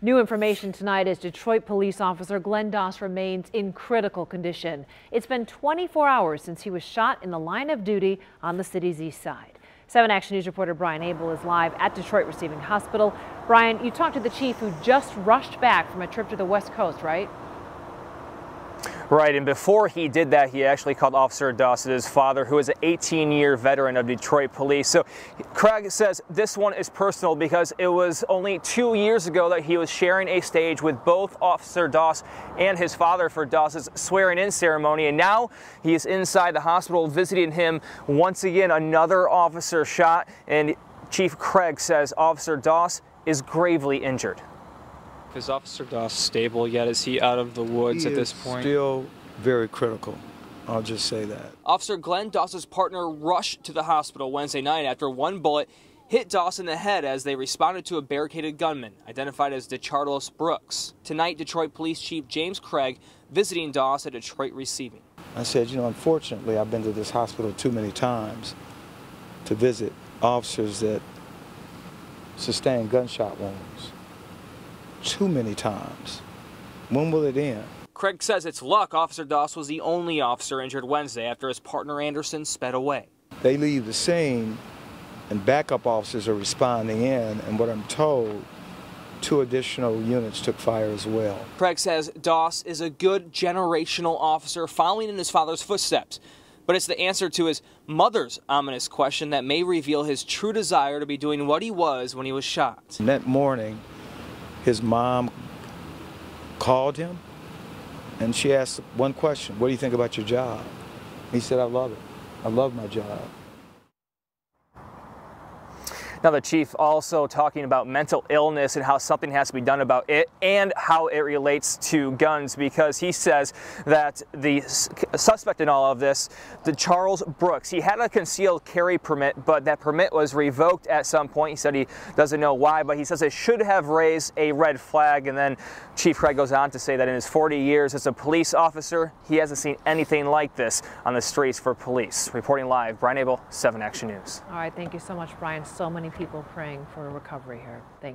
New information tonight as Detroit police officer Glenn Doss remains in critical condition. It's been 24 hours since he was shot in the line of duty on the city's east side. 7 Action News reporter Brian Abel is live at Detroit Receiving Hospital. Brian, you talked to the chief who just rushed back from a trip to the West Coast, right? Right, and before he did that, he actually called Officer Doss, his father, who is an 18-year veteran of Detroit police. So Craig says this one is personal because it was only 2 years ago that he was sharing a stage with both Officer Doss and his father for Doss's swearing-in ceremony, and now he is inside the hospital visiting him. Once again, another officer shot, and Chief Craig says Officer Doss is gravely injured. Is Officer Doss stable yet? Is he out of the woods at this point? Still very critical. I'll just say that. Officer Glenn Doss's partner rushed to the hospital Wednesday night after one bullet hit Doss in the head as they responded to a barricaded gunman, identified as DeCharles Brooks. Tonight, Detroit Police Chief James Craig visiting Doss at Detroit Receiving. I said, you know, unfortunately, I've been to this hospital too many times to visit officers that sustain gunshot wounds. Too many times. When will it end? Craig says it's luck Officer Doss was the only officer injured Wednesday after his partner Anderson sped away. They leave the scene and backup officers are responding in, and what I'm told, 2 additional units took fire as well. Craig says Doss is a good generational officer following in his father's footsteps, but it's the answer to his mother's ominous question that may reveal his true desire to be doing what he was when he was shot. And that morning, his mom called him and she asked one question: what do you think about your job? He said, I love it. I love my job. Now, the chief also talking about mental illness and how something has to be done about it and how it relates to guns, because he says that the suspect in all of this, DeCharles Brooks, he had a concealed carry permit, but that permit was revoked at some point. He said he doesn't know why, but he says it should have raised a red flag. And then Chief Craig goes on to say that in his 40 years as a police officer, he hasn't seen anything like this on the streets for police. Reporting live, Brian Abel, 7 Action News. All right, thank you so much, Brian. So many people praying for a recovery here. Thank you.